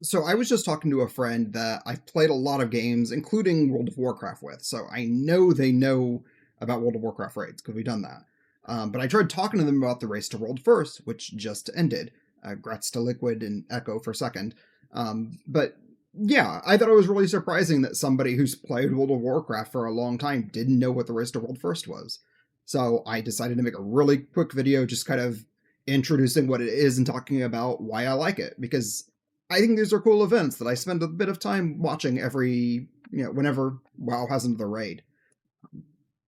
So I was just talking to a friend that I've played a lot of games, including World of Warcraft with. So I know they know about World of Warcraft raids because we've done that. But I tried talking to them about the Race to World First, which just ended. Grats to Liquid and Echo for second. But yeah, I thought it was really surprising that somebody who's played World of Warcraft for a long time didn't know what the Race to World First was. So I decided to make a really quick video just kind of introducing what it is and talking about why I like it because I think these are cool events that I spend a bit of time watching whenever WoW has another raid.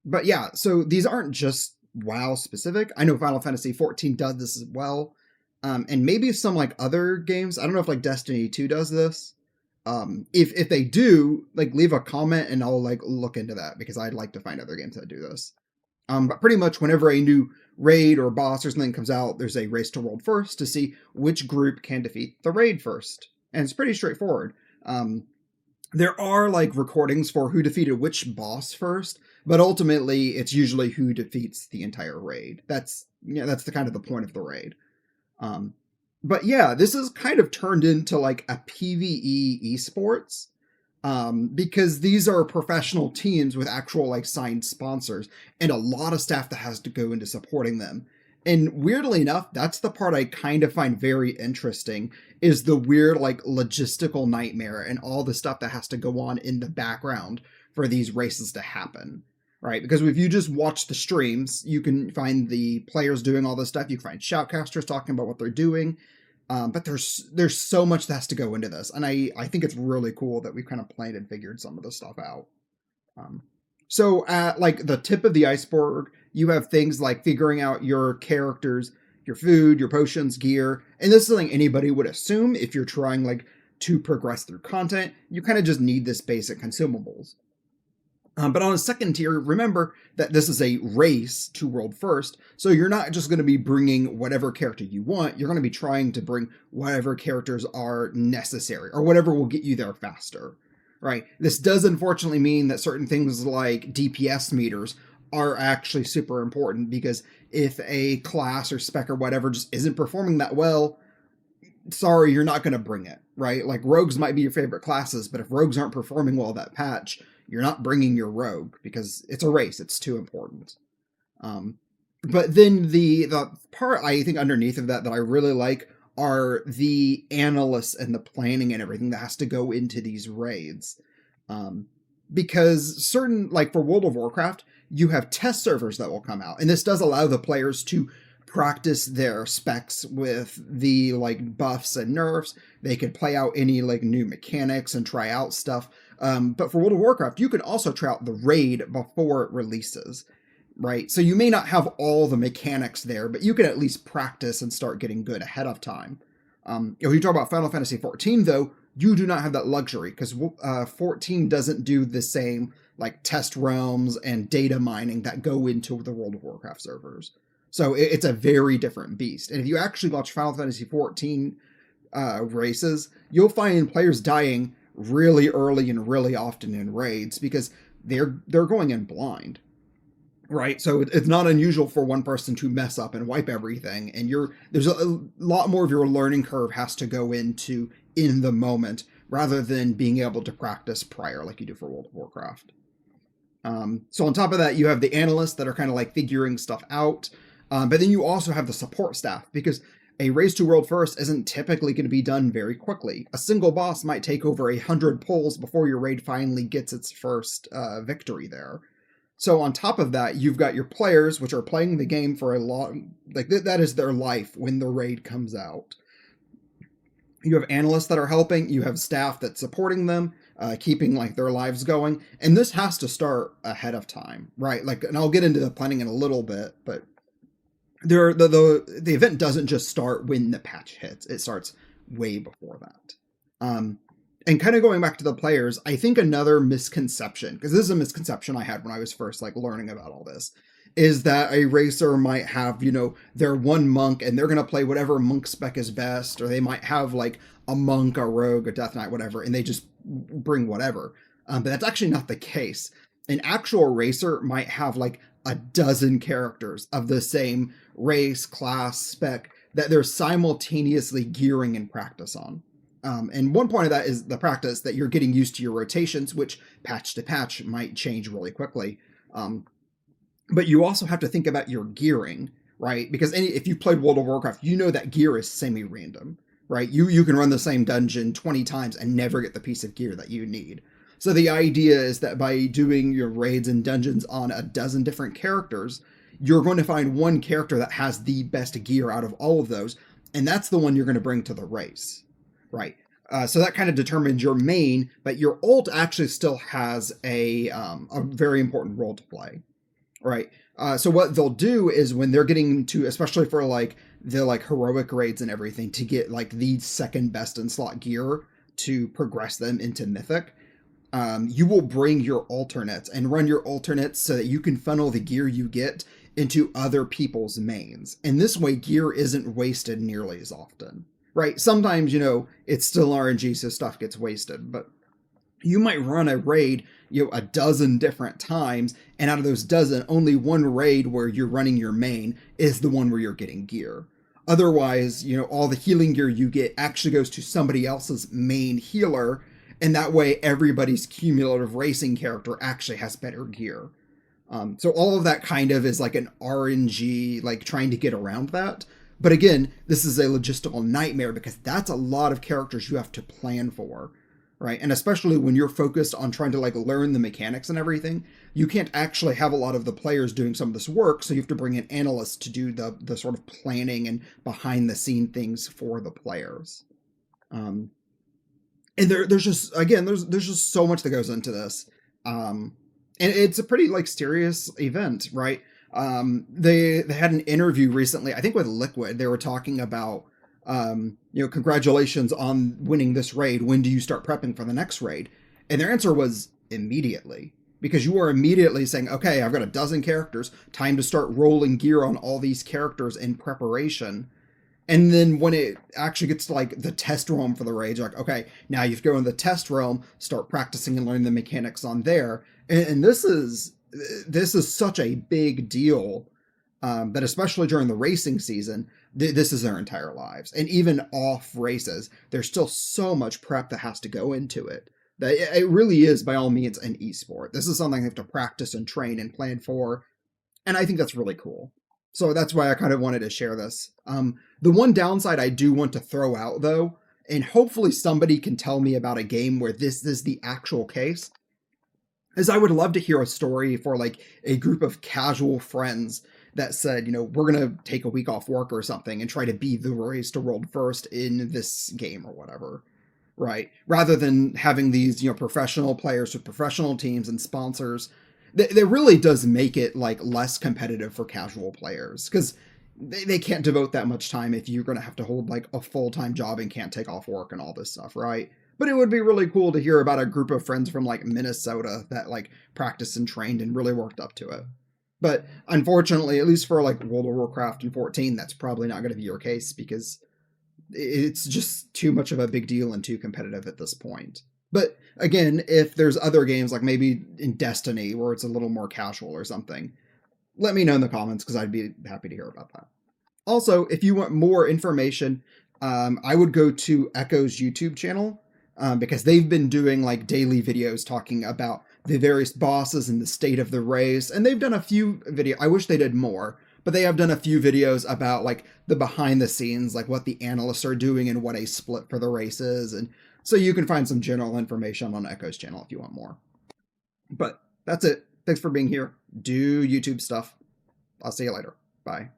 But yeah, so these aren't just WoW specific. I know Final Fantasy 14 does this as well. And maybe some like other games. I don't know if like Destiny 2 does this. If they do, like leave a comment and I'll like look into that because I'd like to find other games that do this. But pretty much whenever a new raid or boss or something comes out, there's a race to world first to see which group can defeat the raid first. And it's pretty straightforward. There are like recordings for who defeated which boss first, but ultimately it's usually who defeats the entire raid. That's the kind of the point of the raid. Um, but yeah, this is kind of turned into like a PvE esports because these are professional teams with actual like signed sponsors and a lot of staff that has to go into supporting them. And weirdly enough, that's the part I kind of find very interesting is the weird like logistical nightmare and all the stuff that has to go on in the background for these races to happen. Right? Because if you just watch the streams, you can find the players doing all this stuff. You can find shoutcasters talking about what they're doing. But there's so much that has to go into this, and I think it's really cool that we've kind of planned and figured some of this stuff out. Um, so at like the tip of the iceberg, you have things like figuring out your characters, your food, your potions, gear, and this is something anybody would assume if you're trying like to progress through content. You kind of just need this basic consumables. But on a second tier, remember that this is a race to world first, so you're not just going to be bringing whatever character you want, you're going to be trying to bring whatever characters are necessary, or whatever will get you there faster, right? This does unfortunately mean that certain things like DPS meters are actually super important, because if a class or spec or whatever just isn't performing that well, sorry, you're not going to bring it, right? Like rogues might be your favorite classes, but if rogues aren't performing well that patch, you're not bringing your rogue because it's a race. It's too important. Um, but then the part I think underneath of that I really like are the analysts and the planning and everything that has to go into these raids. Um, because certain, like for World of Warcraft, you have test servers that will come out, and this does allow the players to practice their specs with the like buffs and nerfs. They could play out any like new mechanics and try out stuff. But for World of Warcraft, you can also try out the raid before it releases, right? So you may not have all the mechanics there, but you can at least practice and start getting good ahead of time. If you talk about Final Fantasy 14, though, you do not have that luxury because 14 doesn't do the same like test realms and data mining that go into the World of Warcraft servers. So it's a very different beast. And if you actually watch Final Fantasy 14 races, you'll find players dying really early and really often in raids because they're going in blind, right? So it's not unusual for one person to mess up and wipe everything, and there's a lot more of your learning curve has to go into in the moment rather than being able to practice prior like you do for World of Warcraft. So on top of that, you have the analysts that are kind of like figuring stuff out, but then you also have the support staff because a race to world first isn't typically going to be done very quickly. A single boss might take over 100 pulls before your raid finally gets its first victory there. So on top of that, you've got your players, which are playing the game for a long, like that is their life when the raid comes out. You have analysts that are helping, you have staff that's supporting them, keeping like their lives going, and this has to start ahead of time, right? Like, and I'll get into the planning in a little bit, but the event doesn't just start when the patch hits. It starts way before that. And kind of going back to the players, I think another misconception, because this is a misconception I had when I was first like learning about all this, is that a racer might have, their one monk and they're going to play whatever monk spec is best, or they might have like a monk, a rogue, a death knight, whatever, and they just bring whatever. But that's actually not the case. An actual racer might have like a dozen characters of the same race, class, spec that they're simultaneously gearing in practice on. And one point of that is the practice that you're getting used to your rotations, which patch to patch might change really quickly. But you also have to think about your gearing, right? Because if you've played World of Warcraft, you know that gear is semi-random, right? You can run the same dungeon 20 times and never get the piece of gear that you need. So the idea is that by doing your raids and dungeons on a dozen different characters, you're going to find one character that has the best gear out of all of those, and that's the one you're going to bring to the race, right? So that kind of determines your main, but your ult actually still has a very important role to play, right? So what they'll do is when they're getting to, especially for like the like heroic raids and everything, to get like the second best in slot gear to progress them into mythic, you will bring your alternates and run your alternates so that you can funnel the gear you get into other people's mains. And this way, gear isn't wasted nearly as often, right? Sometimes, it's still RNG, so stuff gets wasted, but you might run a raid, a dozen different times, and out of those dozen, only one raid where you're running your main is the one where you're getting gear. Otherwise, all the healing gear you get actually goes to somebody else's main healer, and that way everybody's cumulative racing character actually has better gear. So all of that kind of is like an RNG, like trying to get around that. But again, this is a logistical nightmare because that's a lot of characters you have to plan for, right? And especially when you're focused on trying to like learn the mechanics and everything, you can't actually have a lot of the players doing some of this work. So you have to bring in analysts to do the sort of planning and behind the scene things for the players. And there's just so much that goes into this. And it's a pretty like serious event, right? They had an interview recently, I think with Liquid. They were talking about, congratulations on winning this raid. When do you start prepping for the next raid? And their answer was immediately, because you are immediately saying, okay, I've got a dozen characters, time to start rolling gear on all these characters in preparation. And then when it actually gets to like the test realm for the raid, you're like, okay, now you have to go in the test realm, start practicing and learning the mechanics on there. And this is such a big deal that especially during the racing season, this is their entire lives. And even off races, there's still so much prep that has to go into it. That it really is, by all means, an esport. This is something they have to practice and train and plan for. And I think that's really cool. So that's why I kind of wanted to share this. The one downside I do want to throw out, though, and hopefully somebody can tell me about a game where this is the actual case, is I would love to hear a story for like a group of casual friends that said, we're going to take a week off work or something and try to be the race to world first in this game or whatever, right? Rather than having these, professional players with professional teams and sponsors, that really does make it like less competitive for casual players because they can't devote that much time if you're going to have to hold like a full-time job and can't take off work and all this stuff, right? But it would be really cool to hear about a group of friends from like Minnesota that like practiced and trained and really worked up to it. But unfortunately, at least for like World of Warcraft and 14, that's probably not going to be your case because it's just too much of a big deal and too competitive at this point. But again, if there's other games like maybe in Destiny where it's a little more casual or something, let me know in the comments because I'd be happy to hear about that. Also, if you want more information, I would go to Echo's YouTube channel. Because they've been doing like daily videos talking about the various bosses and the state of the race. And they've done a few videos. I wish they did more, but they have done a few videos about like the behind the scenes, like what the analysts are doing and what a split for the race is. And so you can find some general information on Echo's channel if you want more. But that's it. Thanks for being here. Do YouTube stuff. I'll see you later. Bye.